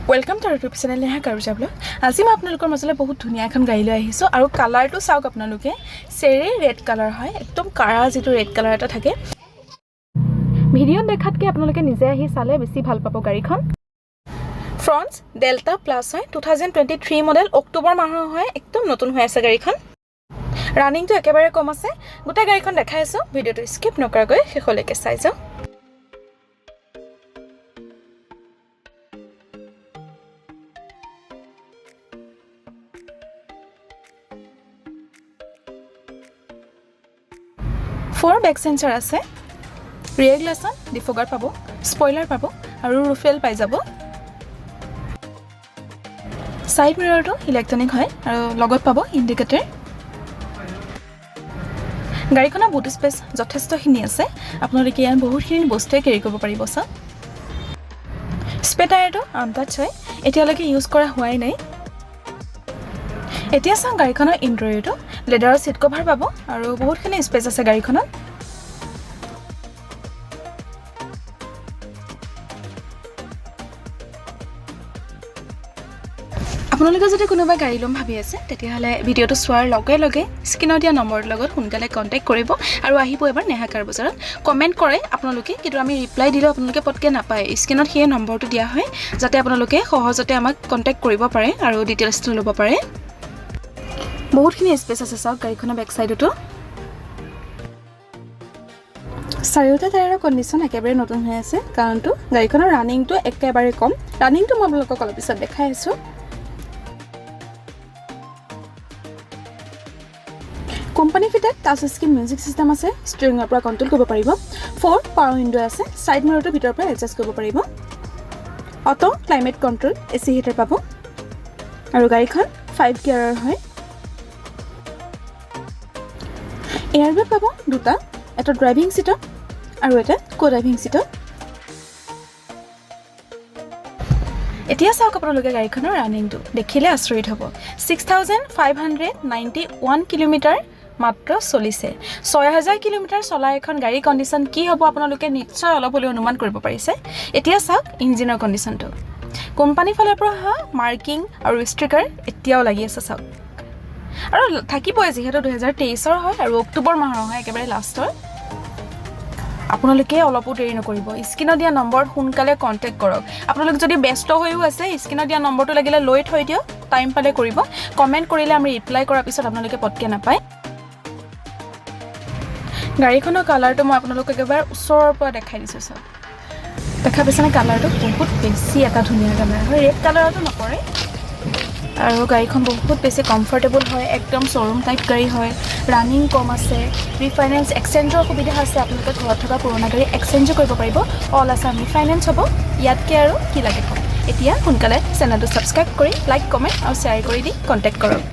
Welcome to YouTube channel Neha Karuja blog. आज मैं आपलोकर मजले बहुत धुनिया एखन गाड़ी লৈ আহিছো আৰু কালাৰটো চাওক আপোনালোকে চেৰি ৰেড কালাৰ হয় একদম কাৰা যেটো ৰেড কালাৰ এটা থাকে ভিডিও দেখাতকে আপোনালোকে নিজে আহি চালে বেছি ভাল পাব গাড়ীখন ফ্ৰন্ট ডেল্টা প্লাস হয় 2023 মডেল অক্টোবৰ মাহৰ হয় একদম নতুন হৈ আছে গাড়ীখন ৰানিংটো একেবাৰে কম আছে গোটা গাড়ীখন দেখাইছো ভিডিওটো স্কিপ নকৰাকৈ শেষলৈকে চাই যাওক फोर बैक सेंसर আছে रियर ग्लासन डिफोगार पाबो स्पॉइलर पाबो আৰু रुफेल পাই যাব সাইড মিৰৰটো ইলেক্ট্ৰনিক হয় আৰু লগত পাবো ইন্ডিকেটৰ গাড়ীখনৰ বুট স্পেস যথেষ্টখিনি আছে আপোনালোকে ইয়াত বহুতখিনি বস্তু কেৰি কৰিব পাৰিব সা স্পে টায়াৰটো আনটাচ হয় এতিয়ালৈকে ইউজ কৰা হোৱাই নাই এতিয়া সা গাড়ীখনৰ ইন্টেৰিয়ৰটো লেডাৰৰ সিট কভাৰ পাবো আৰু বহুতখিনি স্পেস আছে গাড়ীখনত আপোনালোকে যদি কোনোবা গাড়ী লম ভাবি আছে তেতিয়াহলে ভিডিওটো চোৱাৰ লগে লগে স্ক্ৰিনত দিয়া নম্বৰৰ লগত সোনকালে কন্টাক্ট কৰিব আৰু আহিব এবাৰ নেহা কাৰ বজাৰত কমেন্ট কৰে আপোনালোকে কিন্তু আমি ৰিপ্লাই দিলে আপোনালোকে পটকে নাপায় স্ক্ৰিনত সেই নম্বৰটো দিয়া হয় যাতে আপোনালোকে সহজতে আমাক কন্টাক্ট কৰিব পাৰে আৰু ডিটেইলছটো ল'ব পাৰে বহুতখিনি স্পেস আছে সব গাড়ীখনৰ বেক সাইডটো চাৰিওটা টায়াৰৰ কন্ডিশন একেবাৰে নতুন হৈ আছে কাৰণটো গাড়ীখনৰ ৰানিংটো একেবাৰে কম ৰানিংটো মই আপোনালোকক অলপ পিছত দেখাই আছো company fitted touch screen music system আছে ষ্টিৰিংৰ পৰা কন্ট্ৰোল কৰিব পাৰিব 4 পাৱাৰ উইন্ডো আছে সাইড মিৰৰটো ভিতৰৰ পৰা এডজাস্ট কৰিব পাৰিব auto climate control AC heater পাব আৰু গাড়ীখন 5 গিয়াৰৰ হয় এয়াৰবেগ পাব দুটা এটা ড্ৰাইভিং সিটত আৰু এটা কো ড্ৰাইভিং সিটত এতিয়া চাওক আপোনালোকে গাড়ীখনৰ ৰানিংটো দেখিলে আচৰিত হ'ব 6591 কিলোমিটাৰ মাত্ৰ চলিছে 6000 কিলোমিটাৰ চলা এখন গাড়ী কন্ডিশন কি হ'ব আপোনালোকে নিশ্চয় অলপ হলে অনুমান কৰিব পাৰিছে এতিয়া চাওক ইঞ্জিনৰ কন্ডিশনটো কোম্পানী ফালৰ পৰা মাৰ্কিং আৰু ষ্টিকাৰ এতিয়াও লাগি আছে চাওক আৰু থাকিবই যেহেতু 2023 ৰ হয় আৰু অক্টোবৰ মাহৰ হয় একেবাৰে লাষ্টৰ আপোনালোকে অলপো দেৰি নকৰিব স্ক্ৰিনত দিয়া নম্বৰ সোনকালে কন্টাক্ট কৰক আপোনালোক যদি ব্যস্ত হৈও আছে স্ক্ৰিনত দিয়া নম্বৰটো লাগিলে লৈ থৈ দিও টাইম পালে কৰিব কমেন্ট কৰিলে আমি ৰিপ্লাই কৰাৰ পিছত আপোনালোকে পটকে নাপায় গাড়ীখনৰ কালাৰটো মই আপোনালোকক এবাৰ ওচৰৰ পৰা দেখাই দিছো সব দেখা পাইছানে কালাৰটো বহুত বেছি এটা ধুনীয়া কালাৰ হয় ৰেড কালাৰটো নপৰে আৰু গাড়ীখন বহুত বেছি কমফৰ্টেবল হয় একদম শোৰুম টাইপ গাড়ী হয় ৰানিং কম আছে ৰিফাইনেন্স এক্সচেঞ্জৰ সুবিধা আছে আপোনালোকে ঘৰত থকা পুৰণা গাড়ী এক্সচেঞ্জ কৰিব পাৰিব অল আছাম ৰিফাইনেন্স হ'ব ইয়াতকে আৰু কি লাগে কম এতিয়া সোনকালে চেনেলটো সাবস্ক্ৰাইব কৰি লাইক কমেন্ট আৰু শেয়াৰ কৰি দি কন্টাক্ট কৰক